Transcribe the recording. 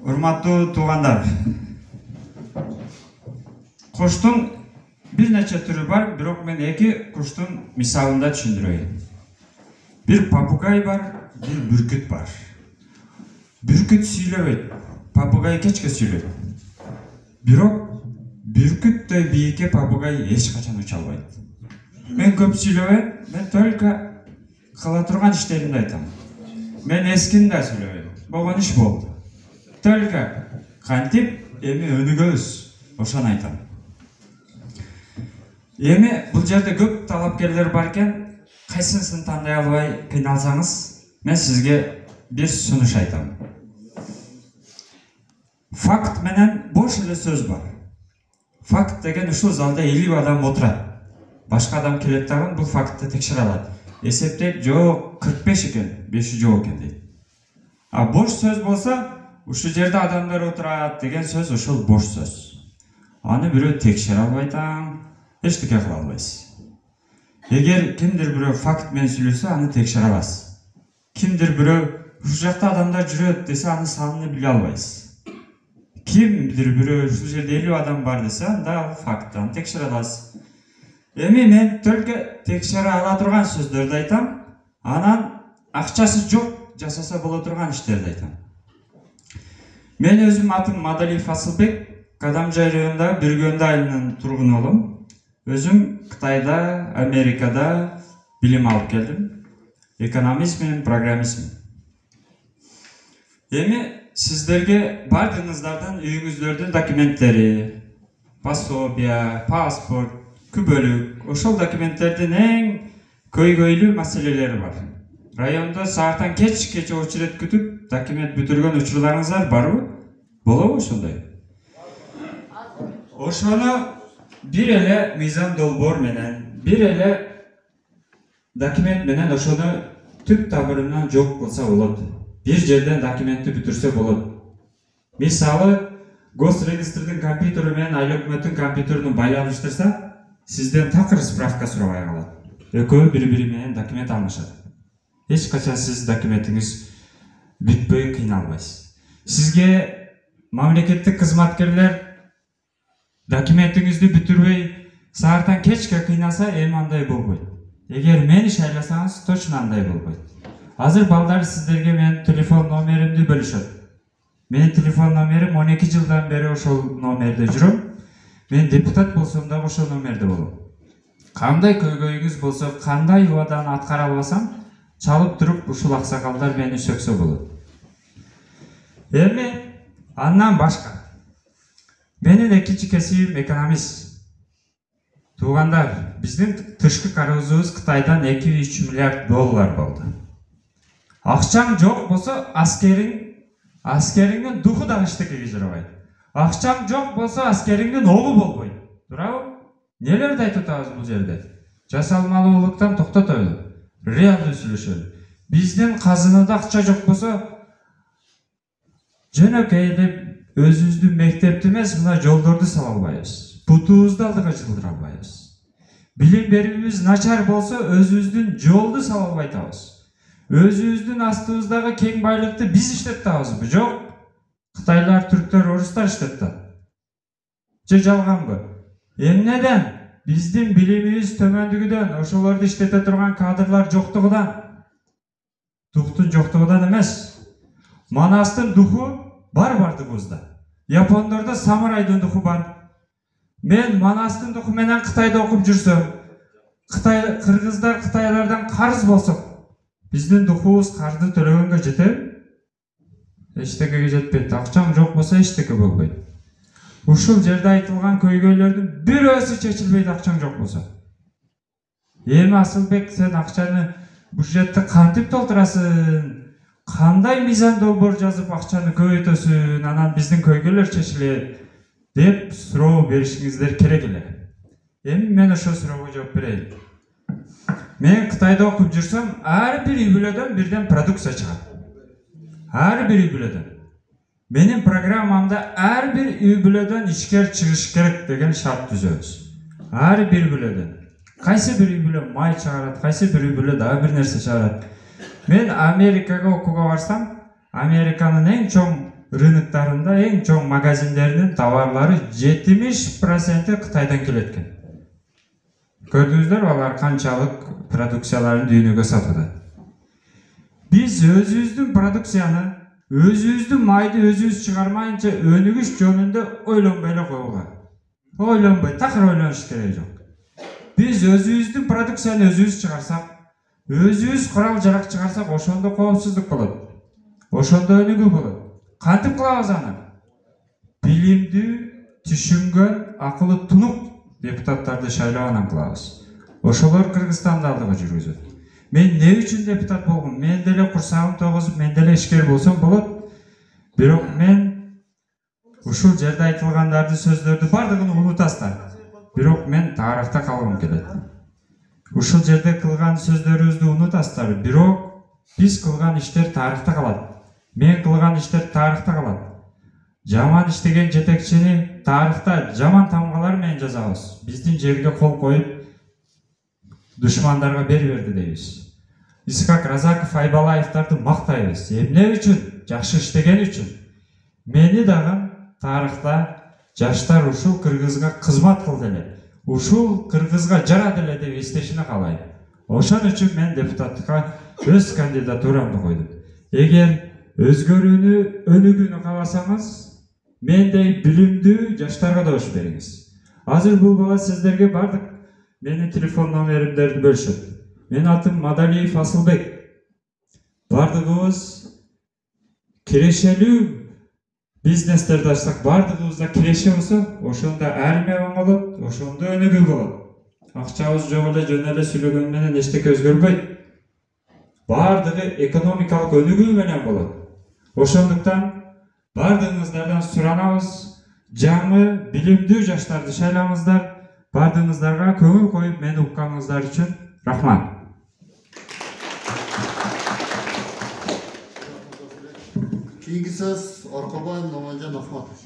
Урматтуу туугандар, куштун бир нече түрү бар, бирок мен эки куштун мисалында түшүндүрөйүн. Бир папугай бар, бир бүркүт бар. Бүркүт сүйлөбөйт, папугай кечке сүйлөйт. Бирок бүркүттөй бийикке папугай эч качан уча албайт. Мен көп сүйлөбөйм, мен только кыла турган иштеримди айтам. Мен эскини да сүйлөбөйм. Болгон иш болду. Только кантип эми өнүгөбүз, ошону айтам. Эми бул жерде көп талапкерлер бар экен, кайсысын тандай албай кыйналсаңыз, мен сизге бир сунуш айтам. Факт менен бош эле сөз бар. Факт деген ушул залда 50 адам отурат. Башка адам келет дагы бул фактты текшере алат. Эсептейт, жок 45 экен, 5 жок экен дейт. А бош сөз болсо, ушул жерде адамдар отурат деген сөз ошол бош сөз. Аны бирөө текшере албайтаң, эчтеке кыла албайсыз. Эгер кимдир бирөө факт менен сүйлөсө, аны текшере аласыз. Кимдир бирөө ушул жакта адамдар жүрөт десе, аны санын биле албайсыз. Кимдир бирөө ушул жерде 50 адам бар десе, анда факттан текшере аласыз. Эми мен только текшере ала турган сөздөрдү айтам, анан акчасы жок жасаса боло турган иштерди айтам. Мен өзүм атым Мадалиев Асылбек, Кадамжай районундагы Биргөндөй айылынын тургуну болом. Өзүм Кытайда, Америкада билим алып келдим. Экономист менен программистмин. Эми сиздерге бардыгыңыздардан үйүңүздөрдүн документтери, пособия, паспорт, күбөлүк, ошол документтердин эң көйгөйлүү маселелери бар. Районда сааттан кечке очередь күтүп, документ бүтүргөн учурларыңыздар барбы? Болобу ошондой? Ошону бир эле мыйзам долбоор менен, бир эле документ менен ошону түп тамырынан жок кылса болот. Бир жерден документти бүтүрсө болот. Мисалы, госрегистрдин компьютери менен айыл өкмөттүн компьютерин байланыштырса, сизден такыр справка сурабай калат. Экөө бири-бири менен документ алмашат. Эч качан сиз документиңиз бүтпөй кыйналбайсыз. Сизге мамлекеттик кызматкерлер документиңизди бүтүрбөй сааттан кечке кыйналса, эми андай болбойт. Эгер мени шайласаңыз, точно андай болбойт. Азыр балдар сиздерге менин телефон номеримди бөлүшөт. Менин телефон номерим 12 жылдан бери ошол номерде жүрөм. Мен депутат болсом да ошол номерде болом. Кандай көйгөйүңүз болсо, кандай убаданы аткара албасам, чалып туруп ушул аксакалдар мени сөксө болот. Эми андан башка. Менин экинчи кесибим экономист. Туугандар, биздин тышкы карызыбыз Кытайдан 2-3 миллиард доллар болду. Акчаң жок болсо, аскериңдин духу да эчтекеге жарабайт. Акчаң жок болсо, аскериңдин огу болбойт. Туурабы? Нелерди айтып атабыз бул жерде? Жасалмалуулуктан токтотойлу. Реалдуу сүйлөшөлү. Биздин казынада акча жок болсо, жөнөкөй эле өзүбүздүн мектепти эмес, мына жолдорду сала албайбыз. Бутубузду алдыга жылдыра албайбыз. Билим берүүбүз начар болсо, өзүбүздүн жолду сала албай атабыз. Өзүбүздүн астыбыздагы кең байлыкты биз иштеп атабызбы? Жок. Кытайлар, түрктөр, орустар иштеп атат. Же жалганбы? Эмнеден? Биздин билимибиз төмөндүгүдөн, ошолорду иштете турган кадрлар жоктугунан. Духтун жоктугунан эмес. Манастын духу бар бардыгыбызда. Япондордо самурайдын духу бар. Мен Манастын духу менен Кытайда окуп жүрсөм, кыргыздар Кытайлардан карыз болсок, биздин духубуз карды төлөгөнгө жетеби? Эчтекеге жетпейт. Акчаң жок болсо эчтеке болбойт. Ушул жерде айтылган көйгөйлөрдүн бирөөсү чечилбейт, акчаң жок болсо. Эми Асылбек, сен акчаны бюджетти кантип толтурасың? Кандай мыйзам долбоор жазып акчаны көбөйтөсүң? Анан биздин көйгөйлөр чечилет деп суроо беришиңиздер керек эле. Эми мен ошол суроого жооп берейин. Мен Кытайда окуп жүрсөм, ар бир үй-бүлөдөн бирден продукция чыгат. Ар бир үй-бүлөдөн. Менин программамда ар бир үй-бүлөдөн ишкер чыгыш керек деген шарт түзөбүз. Ар бир үй-бүлөдөн. Кайсы бир үй-бүлө май чыгарат, кайсы бир үй-бүлө дагы бир нерсе чыгарат. Мен Америкага окууга барсам, Американын эң чоң рыноктарында ең чоң магазиндерinin товарлары 70% Қытайдан келеткен. Көрдіңіздер, олар қаншалық продукцияларын дүйнөгө сатады. Biz özümüzdün продукцияны, özümüzdün майды өзүбүз чыгармайынча өнүгүш жөнүндө ойлонбой эле койгула. Ойлонбой, такыр ойлонуш керек жок. Biz özümüzdün продукцияны өзүбүз чыгарсак, өзүбүз курал-жарак чыгарсак, ошондо коопсуздук болот. Ошондо өнүгүү болот. Кантип кылабыз аны? Билимдүү, түшүнгөн, акылы тунук депутаттарды шайлап анан кылабыз. Ошолор Кыргызстанда алдыга жүргүзөт. Мен не үчүн депутат болгом? Мен деле курсагым тогузуп, мен деле ишкер болсом болот. Бирок мен ушул жерде айтылгандарды, сөздөрдү бардыгын унутасыздар. Бирок мен тарыхта калгым келет. Ушул жерде кылган сөздөрүбүздү унутасыздар. Бирок биз кылган иштер тарыхта калат. Мен кылган иштер тарыхта калат. Жаман иштеген жетекчини тарыхта жаман тамгалар менен жазабыз. Биздин жерге кол коюп душмандарга берди дейбиз. Исхак Разаков, Айбалаевдарды мактайбыз. Эмне үчүн? Жакшы иштеген үчүн. Мени дагы тарыхта жаштар ушул Кыргызга кызмат кылды эле. Ушул Кыргызга жарады эле деп эстешини каалайм. Ошон үчүн мен депутаттыкка өз кандидатурамды койдум. Эгер өзгөрүүнү, өнүгүүнү кааласаңыз, мендей билимдүү жаштарга добуш бериңиз. Азыр бул бала сиздерге бардык менин телефон номеримдерди бөлүшөт. Менин атым Мадалиев Асылбек. Бардыгыбыз кирешелүү бизнестерди ачсак, бардыгыбызда киреше болсо, ошондо армия оңолот, ошондо өнүгүү болот. Акчабыз жок эле жөн эле сүйлөгөн менен эчтеке өзгөрбөйт. Бардыгы экономикалык өнүгүү менен болот. Ошондуктан бардыгыңыздардан суранабыз, жаңы билимдүү жаштарды шайлаңыздар. Бардыгыңыздарга көңүл коюп мени укканыңыздар үчүн рахмат. Кийинки сөз Оркобаев Номонжан Ахматов.